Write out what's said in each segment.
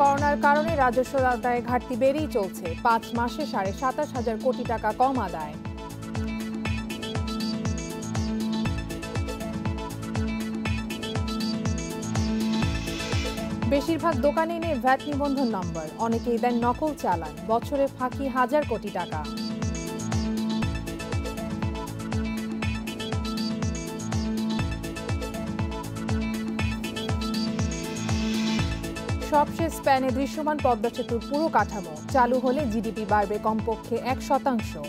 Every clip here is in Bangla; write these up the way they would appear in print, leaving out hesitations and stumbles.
করোনার কারণে রাজস্ব আদায়ে ঘাটতি বেড়েই চলছে। ৫ মাসে ২৭,৫০০ কোটি টাকা কম আদায়। বেশিরভাগ দোকানেই নেই ভ্যাট নিবন্ধন নম্বর, অনেকেই দেন নকল চালান, বছরে ফাঁকি হাজার কোটি টাকা। সবশেষ স্পেনে দৃশ্যমান পদ্মা সেতুর পুরো কাঠামো চালু হলে জিডিপি বাড়বে কমপক্ষে ১%।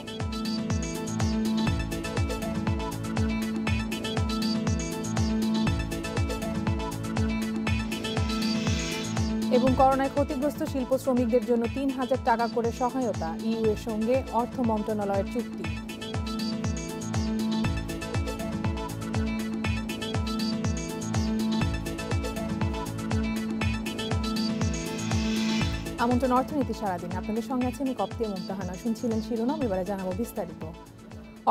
এবং করোনায় ক্ষতিগ্রস্ত শিল্প শ্রমিকদের জন্য ৩,০০০ টাকা করে সহায়তা, ইইউ এর সঙ্গে অর্থ মন্ত্রণালয়ের চুক্তি। আমন্ত্রণ অর্থনীতি সারাদিন, আপনাদের সঙ্গে আছেন কপ্তিয়া মুমতাহানা। শুনছিলেন শিরোনাম, এবারে জানাবো বিস্তারিত।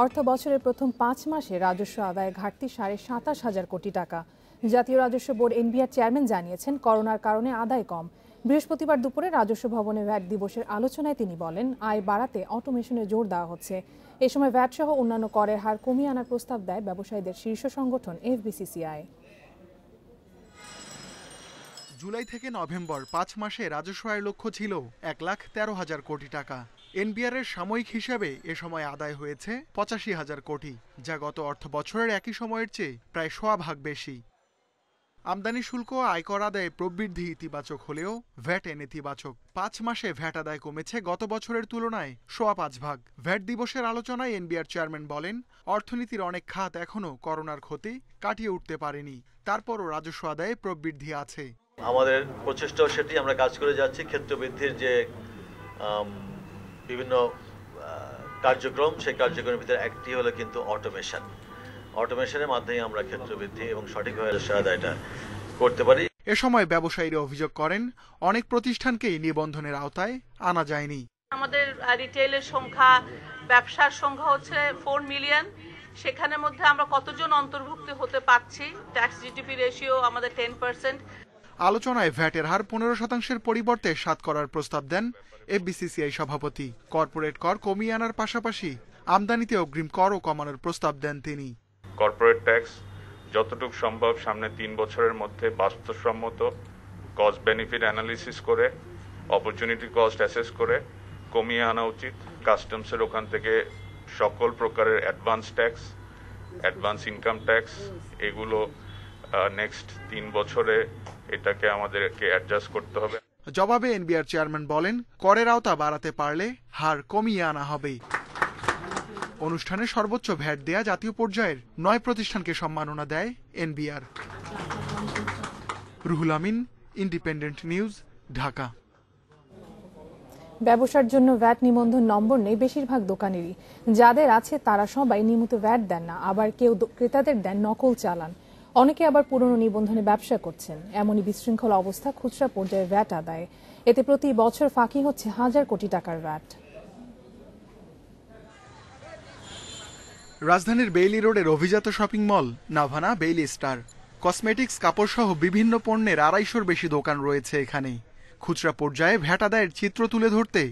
অর্থ বছরের প্রথম ৫ মাসে রাজস্ব আদায়ে ঘাটতি ২৭,৫০০ কোটি টাকা। জাতীয় রাজস্ব বোর্ড এনবিআর চেয়ারম্যান জানিয়েছেন, করোনার কারণে আদায় কম। বৃহস্পতিবার দুপুরে রাজস্ব ভবনে ভ্যাট দিবসের আলোচনায় তিনি বলেন, আয় বাড়াতে অটোমেশনে জোর দেওয়া হচ্ছে। এ সময় ভ্যাট সহ অন্যান্য করের হার কমিয়ে আনার প্রস্তাব দেয় ব্যবসায়ীদের শীর্ষ সংগঠন এফবিসিসিআই। জুলাই থেকে নভেম্বর ৫ মাসে রাজস্ব আয়ের লক্ষ্য ছিল ১,১৩,০০০ কোটি টাকা। এনবিআর এর সাময়িক হিসাবে এ সময় আদায় হয়েছে ৮৫,০০০ কোটি, যা গত অর্থ বছরের একই সময়ের চেয়ে প্রায় ১০০ ভাগ বেশি। আমদানি শুল্ক আয়কর আদায়ে প্রবৃদ্ধি ইতিবাচক হলেও ভ্যাট নেতিবাচক। ৫ মাসে ভ্যাট আদায় কমেছে গত বছরের তুলনায় ৫.৫ ভাগ। ভ্যাট দিবসের আলোচনায় এনবিআর চেয়ারম্যান বলেন, অর্থনীতির অনেক খাত এখনও করোনার ক্ষতি কাটিয়ে উঠতে পারেনি, তারপরও রাজস্ব আদায়ে প্রবৃদ্ধি আছে। আমাদের প্রচেষ্টাও সেটি, আমরা কাজ করে যাচ্ছি। ক্ষেত্র বৃদ্ধির যে বিভিন্ন কার্যক্রম, সেই কার্যক্রমের ভিতরে একটি হলো কিন্তু অটোমেশনের মাধ্যমে আমরা ক্ষেত্র বৃদ্ধি এবং সঠিকভাবে রাজস্ব আদায়টা করতে পারি। এ সময় ব্যবসায়ীরা অভিযোগ করেন, অনেক প্রতিষ্ঠানকেই নিবন্ধনের আওতায় আনা যায়নি। আমাদের রিটেইলের সংখ্যা, ব্যবসার সংখ্যা হচ্ছে 4 মিলিয়ন। সেখানের মধ্যে আমরা কতজন অন্তর্ভুক্ত হতে পারছি? ট্যাক্স জিডিপি রেশিও আমাদের 10%। আলোচনায় ভ্যাটের হার ১৫%-এর পরিবর্তে 7 করার প্রস্তাব দেন এফবিসিসিআই সভাপতি। কর্পোরেট কর কমিয়ে আনার পাশাপাশি আমদানিতে অগ্রিম করও কমানোর প্রস্তাব দেন তিনি। কর্পোরেট ট্যাক্স যতটুকু সম্ভব সামনে ৩ বছরের মধ্যে বাস্তবসম্মত কস্ট বেনিফিট অ্যানালিসিস করে, অপরচুনিটি কস্ট অ্যাসেস করে কমিয়ে আনা উচিত। কাস্টমসের ওখান থেকে সকল প্রকারের advance tax, advance income tax, এগুলো নেক্সট ৩ বছরে এটাকে আমাদেরকে অ্যাডজাস্ট করতে হবে। জবাবে এনবিআর চেয়ারম্যান বলেন, করের আওতা বাড়াতে পারলে হার কমিয়ে আনা হবে। অনুষ্ঠানে সর্বোচ্চ ভ্যাট দেয়া জাতীয় পর্যায়ের ৯ প্রতিষ্ঠানকে সম্মাননা দেয় NBR. Ruhul Amin, independent news, Dhaka. ব্যবসার জন্য ভ্যাট নিবন্ধন নম্বর নেই বেশিরভাগ দোকানেরই। যাদের আছে তারা সবাই নিয়মিত ভ্যাট দেন না, আবার কেউ ক্রেতাদের দেন নকল চালান। অনেকে আবার পুরনো নিবন্ধনে ব্যবসা করছেন। এমনই বিশৃঙ্খল অবস্থা খুচরা পর্যায়ে ভ্যাট আদায়ে। এতে প্রতি বছর ফাঁকি হচ্ছে হাজার কোটি টাকার ভ্যাট। রাজধানীর বেইলি রোডের অভিজাত shopping mall Navana Bailey star cosmetics, কাপড় সহ বিভিন্ন পণ্যের ২৫০'র বেশি দোকান রয়েছে এখানে। খুচরা পর্যায়ে ভ্যাট আদায়ের চিত্র তুলে ধরতে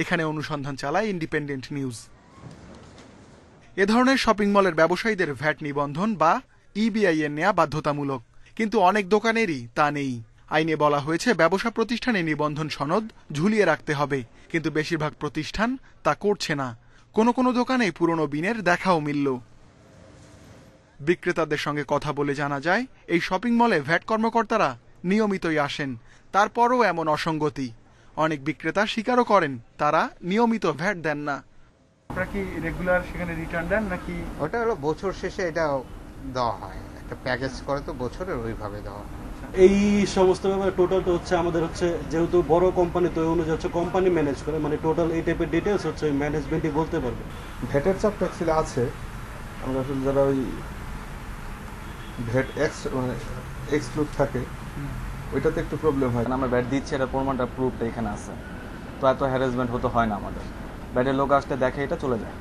এখানে অনুসন্ধান চালায় ইন্ডিপেন্ডেন্ট নিউজ। এ ধরনের শপিং মলের ব্যবসায়ীদের ভ্যাট নিবন্ধন বা ইবিআইএন নেওয়া বাধ্যতামূলক, কিন্তু অনেক দোকানেরই তা নেই। আইনে বলা হয়েছে ব্যবসা প্রতিষ্ঠানে নিবন্ধন সনদ ঝুলিয়ে রাখতে হবে, কিন্তু বেশিরভাগ প্রতিষ্ঠান তা করছে না। কোনো কোনো দোকানে পুরনো বিনের দেখাও মিলল। বিক্রেতাদের সঙ্গে কথা বলে জানা যায়, এই শপিং মলে ভ্যাট কর্মকর্তারা নিয়মিতই আসেন, তারপরও এমন অসঙ্গতি। অনেক বিক্রেতা স্বীকারও করেন তারা নিয়মিত ভ্যাট দেন না। আপনারা কি রেগুলার সেখানে রিটার্ন দেন নাকি? ওটা হলো বছর শেষে এটা দেওয়া হয়, একটা প্যাকেজ করে তো বছরের ওইভাবে দেওয়া হয়। এই সমস্ত ব্যাপারে টোটালটা হচ্ছে আমাদের হচ্ছে যেহেতু বড় কোম্পানি, তো ওই অনুযায়ী হচ্ছে কোম্পানি ম্যানেজ করে, মানে টোটাল এই টাইপের ডিটেলস হচ্ছে ম্যানেজমেন্টই বলতে পারবে। ভ্যাটের চাপটা অ্যাকচুয়ালি আছে, আমরা আসলে যারা ওই ভ্যাট মানে এক্সক্লুড থাকে ওইটাতে একটু প্রবলেম হয়। আমরা ভ্যাট দিচ্ছি, এটা প্রমাণটা প্রুফটা এখানে আছে, তো এত হ্যারাসমেন্ট হতে হয় না আমাদের। ভ্যাটের লোক আসতে দেখে এটা চলে যায়।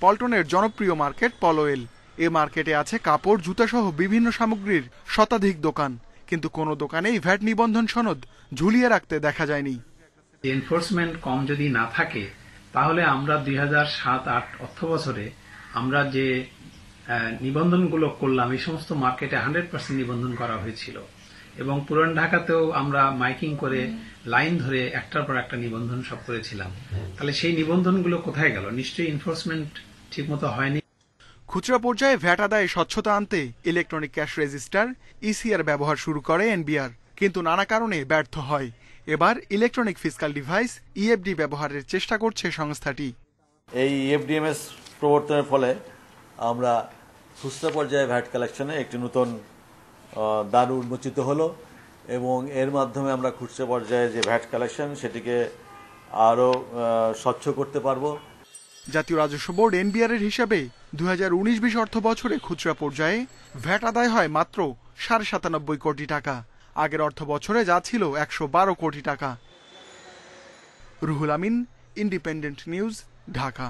পল্টনের জনপ্রিয় মার্কেট পলোয়েল, এ মার্কেটে আছে কাপড়, জুতা সহ বিভিন্ন সামগ্রীর শতাধিক দোকান, কিন্তু কোনো দোকানেই ভ্যাট নিবন্ধন সনদ ঝুলিয়ে রাখতে দেখা যায়নি। এনফোর্সমেন্ট কম যদি না থাকে তাহলে আমরা 2007-08 অর্থ বছরে আমরা যে নিবন্ধনগুলো করলাম এই সমস্ত মার্কেটে 100% নিবন্ধন করা হয়েছিল এবং পুরান ঢাকাতেও আমরা মাইকিং করে লাইন ধরে একটার পর একটা নিবন্ধন সব করেছিলাম। তাহলে সেই নিবন্ধনগুলো কোথায় গেল? নিশ্চয়ই এনফোর্সমেন্ট ঠিকমতো হয়নি। খুচরা পর্যায়ে ভ্যাট আদায়ে স্বচ্ছতা আনতে ইলেকট্রনিক ক্যাশ রেজিস্টার ইসিআর ব্যবহার শুরু করে এনবিআর, কিন্তু নানা কারণে ব্যর্থ হয়। এবার ইলেকট্রনিক ফিসকাল ডিভাইস ইএফডি ব্যবহারের চেষ্টা করছে সংস্থাটি। এই ইএফডিএমএস প্রবর্তনের ফলে আমরা খুচরা পর্যায়ে ভ্যাট কালেকশনে একটি নতুন দ্বার উন্মোচিত হলো এবং এর মাধ্যমে আমরা খুচরা পর্যায়ে যে ভ্যাট কালেকশন সেটিকে আরও স্বচ্ছ করতে পারবো। জাতীয় রাজস্ব বোর্ড এনবিআর এর হিসাবে 2019-20 অর্থ বছরে খুচরা পর্যায়ে ভ্যাট আদায় হয় মাত্র 97.5 কোটি টাকা। আগের অর্থ বছরে যা ছিল 112 কোটি টাকা। Ruhul Amin, independent news, Dhaka.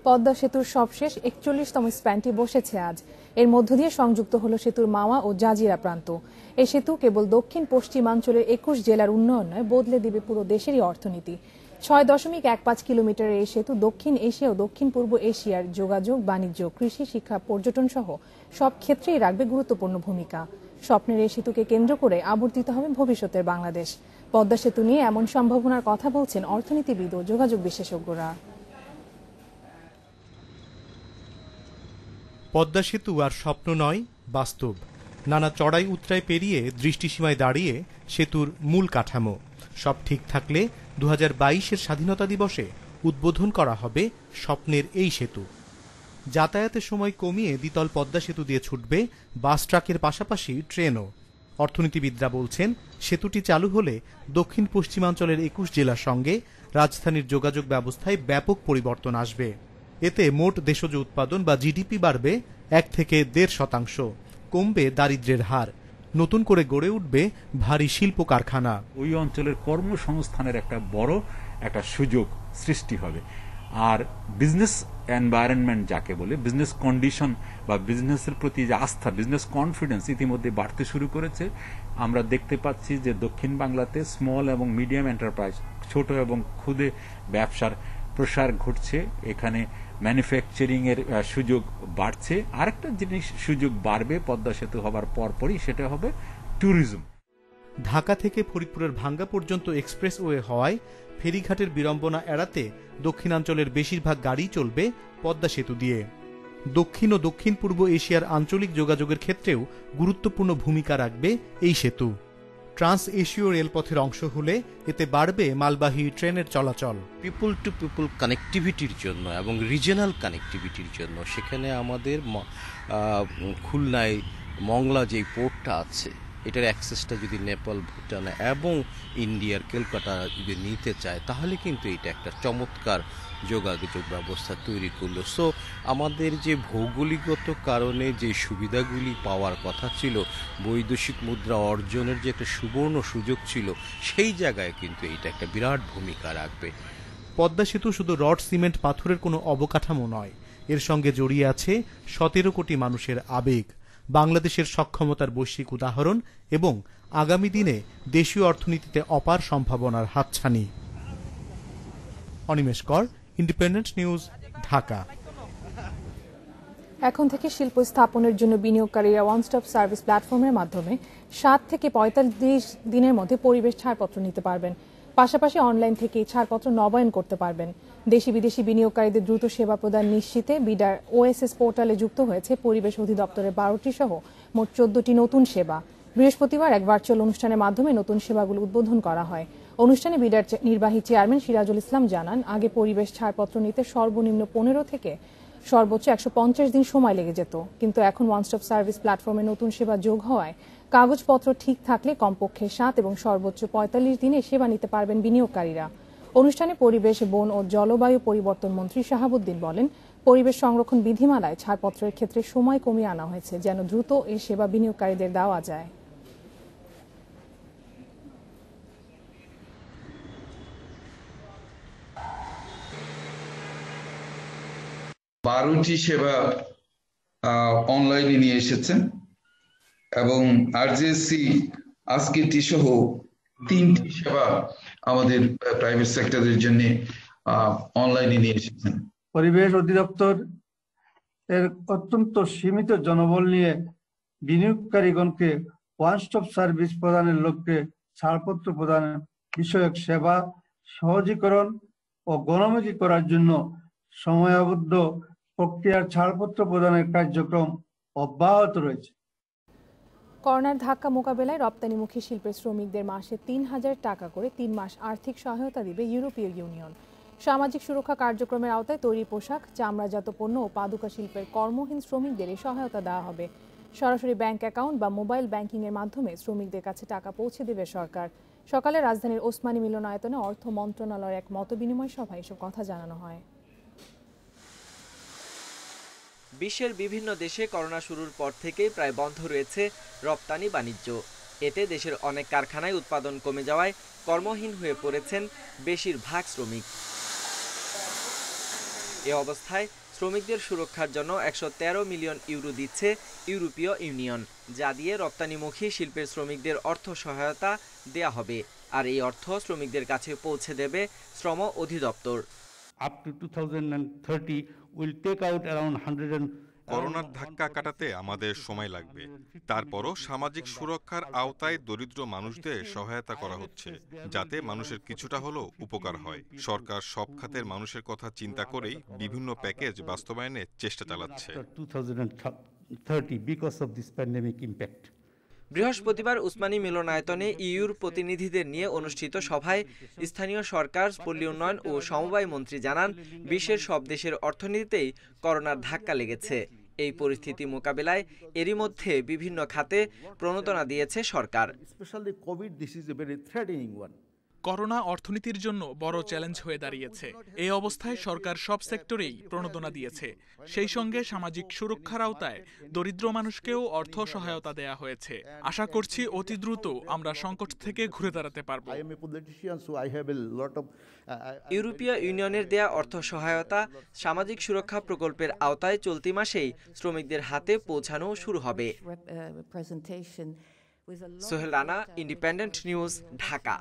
পদ্মা সেতুর সবশেষ 41তম স্প্যানটি বসেছে আজ। এর মধ্য দিয়ে সংযুক্ত হলো সেতুর মাওয়া ও জাজিরা প্রান্ত। এই সেতু কেবল দক্ষিণ পশ্চিমাঞ্চলের 21 জেলার উন্নয়ন নয়, বদলে দেবে পুরো দেশেরই অর্থনীতি। 6.15 কিলোমিটারের এই সেতু দক্ষিণ এশিয়া ও দক্ষিণ পূর্ব এশিয়ার যোগাযোগ, বাণিজ্য, কৃষি, শিক্ষা, পর্যটন সহ সব ক্ষেত্রেই রাখবে গুরুত্বপূর্ণ ভূমিকা। স্বপ্নের এই সেতুকে কেন্দ্র করে আবর্তিত হবে ভবিষ্যতের বাংলাদেশ। পদ্মা সেতু নিয়ে এমন সম্ভাবনার কথা বলছেন অর্থনীতিবিদ ও যোগাযোগ বিশেষজ্ঞরা। পদ্মা সেতু আর স্বপ্ন নয়, বাস্তব। নানা চড়াই উতরাই পেরিয়ে দৃষ্টিসীমায় দাঁড়িয়ে সেতুর মূল কাঠামো। সব ঠিক থাকলে 2022-এর স্বাধীনতা দিবসে উদ্বোধন করা হবে স্বপ্নের এই সেতু। যাতায়াতের সময় কমিয়ে দ্বিতল পদ্মা সেতু দিয়ে ছুটবে বাস, ট্রাকের পাশাপাশি ট্রেনও। অর্থনীতিবিদরা বলছেন, সেতুটি চালু হলে দক্ষিণ পশ্চিমাঞ্চলের 21 জেলার সঙ্গে রাজধানীর যোগাযোগ ব্যবস্থায় ব্যাপক পরিবর্তন আসবে। এতে মোট দেশজ উৎপাদন বা জিডিপি বাড়বে 1 থেকে 1.5%, কমবে দারিদ্র্যের হার, নতুন করে গড়ে উঠবে ভারী শিল্প কারখানা। ওই অঞ্চলের কর্মসংস্থানের একটা বড় একটা সুযোগ সৃষ্টি হবে। আর বিজনেস এনভায়রনমেন্ট যাকে বলে, বিজনেস কন্ডিশন বা বিজনেসের প্রতি যে আস্থা, বিজনেস কনফিডেন্স ইতিমধ্যে বাড়তে শুরু করেছে। আমরা দেখতে পাচ্ছি যে দক্ষিণ বাংলাতে স্মল এবং মিডিয়াম এন্টারপ্রাইজ, ছোট এবং ক্ষুদে ব্যবসার প্রসার ঘটছে। এখানে ম্যানুফ্যাকচারিং এর সুযোগ বাড়ছে। আরেকটা জিনিস সুযোগ বাড়বে পদ্মা সেতু হবার পরপরই, সেটা হবে ট্যুরিজম। ঢাকা থেকে ফরিদপুরের ভাঙ্গা পর্যন্ত এক্সপ্রেসওয়ে হওয়ায় ফেরিঘাটের বিড়ম্বনা এড়াতে দক্ষিণাঞ্চলের বেশিরভাগ গাড়ি চলবে পদ্মা সেতু দিয়ে। দক্ষিণ ও দক্ষিণ পূর্ব এশিয়ার আঞ্চলিক যোগাযোগের ক্ষেত্রেও গুরুত্বপূর্ণ ভূমিকা রাখবে এই সেতু। ট্রান্স এশীয় রেলপথের অংশ হলে এতে বাড়বে মালবাহী ট্রেনের চলাচল। পিপল টু পিপল কানেক্টিভিটির জন্য এবং রিজিয়নাল কানেক্টিভিটির জন্য সেখানে আমাদের খুলনায় মংলা যেই পোর্টটা আছে, এটার অ্যাক্সেসটা যদি নেপাল, ভুটান এবং ইন্ডিয়ার ক্যালকাটা যদি নিতে চায়, তাহলে কিন্তু এটা একটা চমৎকার যোগাযোগ ব্যবস্থা তৈরি করলো। সো আমাদের যে ভৌগোলিকগত কারণে যে সুবিধাগুলি পাওয়ার কথা ছিল, বৈদেশিক মুদ্রা অর্জনের যে একটা সুবর্ণ সুযোগ ছিল, সেই জায়গায় কিন্তু এটা একটা বিরাট ভূমিকা রাখবে। পদ্মা সেতু শুধু রড, সিমেন্ট, পাথরের কোনো অবকাঠামো নয়, এর সঙ্গে জড়িয়ে আছে 17 কোটি মানুষের আবেগ, বাংলাদেশের সক্ষমতার বৈশ্বিক উদাহরণ এবং আগামী দিনে দেশীয় অর্থনীতিতে অপার সম্ভাবনার হাতছানি। অনিমেষ কর, ইন্ডিপেন্ডেন্ট নিউজ, ঢাকা। এখন থেকে শিল্প স্থাপনের জন্য বিনিয়োগকারীরা ওয়ান স্টপ সার্ভিস প্ল্যাটফর্মের মাধ্যমে 7 থেকে 45 দিনের মধ্যে পরিবেশ ছাড়পত্র নিতে পারবেন। পাশাপাশি অনলাইন থেকে ছাড়পত্র নবায়ন করতে পারবেন। দেশি বিদেশি বিনিয়োগকারীদের দ্রুত সেবা প্রদান নিশ্চিতে বিডার ওএসএস পোর্টালে যুক্ত হয়েছে পরিবেশ অধিদপ্তরের 12টি সহ মোট 14টি নতুন সেবা। বৃহস্পতিবার এক ভার্চুয়াল অনুষ্ঠানের মাধ্যমে নতুন সেবাগুলো উদ্বোধন করা হয়। অনুষ্ঠানে বিডার নির্বাহী চেয়ারম্যান সিরাজুল ইসলাম জানান, আগে পরিবেশ ছাড়পত্র নিতে সর্বনিম্ন 15 থেকে সর্বোচ্চ 150 দিন সময় লেগে যেত, কিন্তু এখন ওয়ান স্টপ সার্ভিস প্ল্যাটফর্মে নতুন সেবা যোগ হওয়ায় কাগজপত্র ঠিক থাকলে কমপক্ষে 7 এবং সর্বোচ্চ 45 দিনে সেবা নিতে পারবেন বিনিয়োগকারীরা। অনুষ্ঠানে পরিবেশ, বন ও জলবায়ু পরিবর্তন মন্ত্রী শাহাবুদ্দিন বলেন, পরিবেশ সংরক্ষণ বিধিমালায় ছাড়পত্রের ক্ষেত্রে সময় কমিয়ে আনা হয়েছে, যেন দ্রুত এই সেবা বিনিয়োগকারীদের দেওয়া যায়। বারোটি সেবা অনলাইনে নিয়ে এসেছেন এবং আরজেসি আজকেটি সহ 3টি সেবা আমাদের প্রাইভেট সেক্টরের জন্য অনলাইনে নিয়ে এসেছেন। পরিবেশ অধিদপ্তর এর অত্যন্ত সীমিত জনবল নিয়ে বিনিয়োগকারীগণকে ওয়ান স্টপ সার্ভিস প্রদানের লক্ষ্যে ছাড়পত্র প্রদান বিষয়ক সেবা সহজীকরণ ও গণমুখী করার জন্য সময়াবদ্ধ প্রক্রিয়ার ছাড়পত্র প্রদানের কার্যক্রম অব্যাহত রয়েছে। করোনার ধাক্কা মোকাবেলায় রপ্তানিমুখী শিল্পের শ্রমিকদের মাসে ৩,০০০ টাকা করে ৩ মাস আর্থিক সহায়তা দিবে ইউরোপীয় ইউনিয়ন। সামাজিক সুরক্ষা কার্যক্রমের আওতায় তৈরি পোশাক, চামড়াজাত পণ্য ও পাদুকা শিল্পের কর্মহীন শ্রমিকদের এই সহায়তা দেওয়া হবে। সরাসরি ব্যাংক অ্যাকাউন্ট বা মোবাইল ব্যাংকিংয়ের মাধ্যমে শ্রমিকদের কাছে টাকা পৌঁছে দেবে সরকার। সকালে রাজধানীর ওসমানী মিলনায়তনে অর্থ মন্ত্রণালয়ের এক মতবিনিময় সভায় এসব কথা জানানো হয়। বিশ্বের বিভিন্ন দেশে করোনা শুরুর পর থেকেই প্রায় বন্ধ রয়েছে রপ্তানি বাণিজ্য। এতে দেশের অনেক কারখানায় উৎপাদন কমে যাওয়ায় কর্মহীন হয়ে পড়েছেন বেশিরভাগ শ্রমিক। এ অবস্থায় শ্রমিকদের সুরক্ষার জন্য 113 মিলিয়ন ইউরো দিচ্ছে ইউরোপীয় ইউনিয়ন, যা দিয়ে রপ্তানিমুখী শিল্পের শ্রমিকদের অর্থ সহায়তা দেয়া হবে। আর এই অর্থ শ্রমিকদের কাছে পৌঁছে দেবে শ্রম অধিদপ্তর। Up to 2030 will take out around 100. করোনার ধাক্কা কাটাতে আমাদের সময় লাগবে। তারপরও সামাজিক সুরক্ষার আওতায় দরিদ্র মানুষদের সহায়তা করা হচ্ছে, যাতে মানুষের কিছুটা হলেও উপকার হয়। সরকার সব খাতের মানুষের কথা চিন্তা করেই বিভিন্ন প্যাকেজ বাস্তবায়নের চেষ্টা চালাচ্ছে। বৃহস্পতিবার উসমানী মিলনায়তনে ইউর প্রতিনিধিদের নিয়ে অনুষ্ঠিত সভায় স্থানীয় সরকার, পল্লী উন্নয়ন ও সমবায় মন্ত্রী জানান, বিশ্বের সব দেশের অর্থনীতিতেই করোনার ধাক্কা লেগেছে। এই পরিস্থিতি মোকাবিলায় এরই মধ্যে বিভিন্ন খাতে প্রণোদনা দিয়েছে সরকার। করোনা অর্থনীতির জন্য বড় চ্যালেঞ্জ হয়ে দাঁড়িয়েছে। এই অবস্থায় সরকার সব সেক্টরেই প্রণোদনা দিয়েছে। সেই সঙ্গে সামাজিক সুরক্ষার আওতায় দরিদ্র মানুষকেও অর্থ সহায়তা দেয়া হয়েছে। আশা করছি অতি দ্রুত আমরা সংকট থেকে ঘুরে দাঁড়াতে পারব। ইউরোপীয় ইউনিয়নের দেয়া অর্থ সহায়তা সামাজিক সুরক্ষা প্রকল্পের আওতায় চলতি মাসেই শ্রমিকদের হাতে পৌঁছানো শুরু হবে। Sohel Rana, independent news, Dhaka.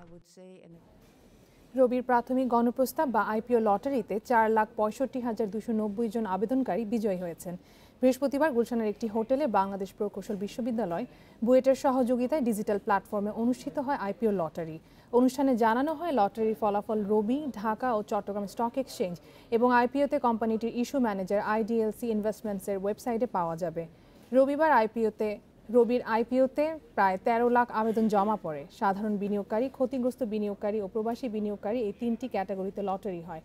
রবির প্রাথমিক গণপ্রস্তাব বা আইপিও লটারিতে 4,65,290 জন আবেদনকারী বিজয়ী হয়েছেন। বৃহস্পতিবার গুলশানের একটি হোটেলে বাংলাদেশ প্রকৌশল বিশ্ববিদ্যালয় বুয়েটের সহযোগিতায় ডিজিটাল প্ল্যাটফর্মে অনুষ্ঠিত হয় আইপিও লটারি। অনুষ্ঠানে জানানো হয় লটারির ফলাফল রবি, ঢাকা ও চট্টগ্রাম স্টক এক্সচেঞ্জ এবং আইপিওতে কোম্পানিটির ইস্যু ম্যানেজার আইডিএলসি ইনভেস্টমেন্টসের ওয়েবসাইটে পাওয়া যাবে। রবির আইপিওতে প্রায় 13 লাখ আবেদন জমা পড়ে। সাধারণ বিনিয়োগকারী, ক্ষতিগ্রস্ত বিনিয়োগকারী ও প্রবাসী বিনিয়োগকারী এই 3টি ক্যাটাগরিতে লটারি হয়।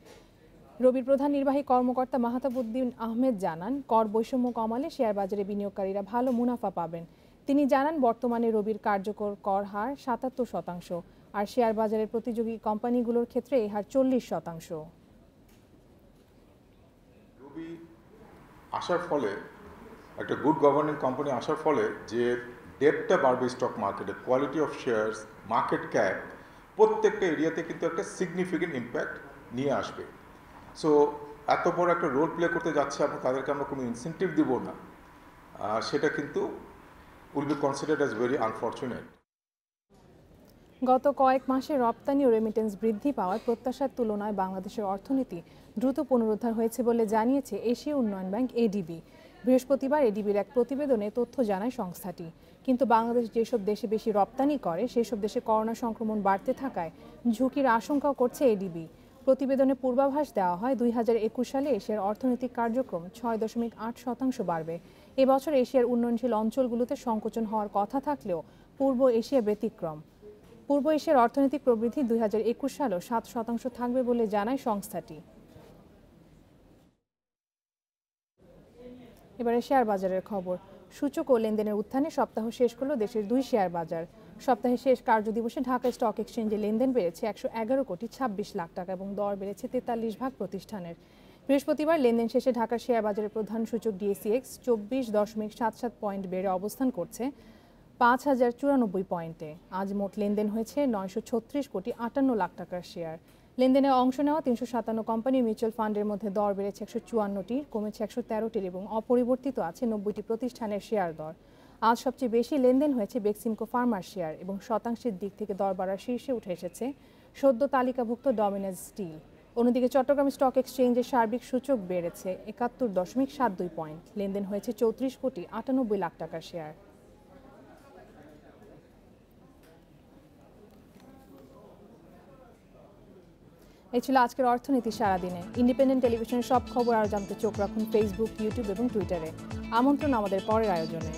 রবির প্রধান নির্বাহী কর্মকর্তা মাহতাবুদ্দিন আহমেদ জানান, কর বৈষম্য কমালে শেয়ার বাজারে বিনিয়োগকারীরা ভালো মুনাফা পাবেন। তিনি জানান, বর্তমানে রবির কার্যকর কর হার 77%, আর শেয়ার বাজারের প্রতিযোগী কোম্পানিগুলোর ক্ষেত্রে এই হার 40%। রবি আসার ফলে, একটা গুড গভর্নিং কোম্পানি আসার ফলে যে ডেপটা বাড়বে স্টক মার্কেটে, quality of shares, market cap, প্রত্যেকটা এরিয়াতে কিন্তু একটা সিগনিফিকেন্ট ইম্প্যাক্ট নিয়ে আসবে। সো এত বড় একটা রোল প্লে করতে যাচ্ছে, আমরা তাদেরকে আমরা কোনো ইনসেন্টিভ দিব না, সেটা কিন্তু will be considered as very unfortunate. গত কয়েক মাসে রপ্তানি ও রেমিটেন্স বৃদ্ধি পাওয়ার প্রত্যাশার তুলনায় বাংলাদেশের অর্থনীতি দ্রুত পুনরুদ্ধার হয়েছে বলে জানিয়েছে এশীয় উন্নয়ন ব্যাংক এডিবি। বৃহস্পতিবার এডিবির এক প্রতিবেদনে তথ্য জানায় সংস্থাটি। কিন্তু বাংলাদেশ যেসব দেশে বেশি রপ্তানি করে সেসব দেশে করোনা সংক্রমণ বাড়তে থাকায় ঝুঁকির আশঙ্কাও করছে এডিবি। প্রতিবেদনে পূর্বাভাস দেওয়া হয় 2021 সালে এশিয়ার অর্থনৈতিক কার্যক্রম 6.8% বাড়বে। এবছর এশিয়ার উন্নয়নশীল অঞ্চলগুলোতে সংকোচন হওয়ার কথা থাকলেও পূর্ব এশিয়া ব্যতিক্রম। পূর্ব এশিয়ার অর্থনৈতিক প্রবৃদ্ধি 2021 সালেও 7% থাকবে বলে জানায় সংস্থাটি। এবারে শেয়ার বাজারের খবর। সূচক ও লেনদেনের উত্থানে সপ্তাহ শেষ করল দেশের 2 শেয়ার বাজার। সপ্তাহের শেষ কার্যদিবসে ঢাকা স্টক এক্সচেঞ্জে লেনদেন বেড়েছে 111.26 লাখ টাকা এবং দর বেড়েছে 43 ভাগ প্রতিষ্ঠানের। বৃহস্পতিবার লেনদেন শেষে ঢাকার শেয়ার বাজারের প্রধান সূচক ডিএসইএক্স 24.77 পয়েন্ট বেড়ে অবস্থান করছে 5094 পয়েন্টে। আজ মোট লেনদেন হয়েছে 936.58 লাখ টাকার শেয়ার। লেনদেনে অংশ নেওয়া 357 কোম্পানি মিউচুয়াল ফান্ডের মধ্যে দর বেড়েছে 154টির, কমেছে 113টির এবং অপরিবর্তিত আছে 90টি প্রতিষ্ঠানের শেয়ার দর। আজ সবচেয়ে বেশি লেনদেন হয়েছে বেক্সিমকো ফার্মার শেয়ার এবং শতাংশের দিক থেকে দর বাড়ার শীর্ষে উঠে এসেছে সদ্য তালিকাভুক্ত ডমিনাস স্টিল। অন্যদিকে চট্টগ্রাম স্টক এক্সচেঞ্জের সার্বিক সূচক বেড়েছে ৭১.৭২ পয়েন্ট। লেনদেন হয়েছে ৩৪,৯৮ লাখ টাকার শেয়ার। এই ছিল আজকের অর্থনীতি সারাদিনে। ইন্ডিপেন্ডেন্ট টেলিভিশনের সব খবর আরও জানতে চোখ রাখুন ফেসবুক, ইউটিউব এবং টুইটারে। আমন্ত্রণ আমাদের পরের আয়োজনে।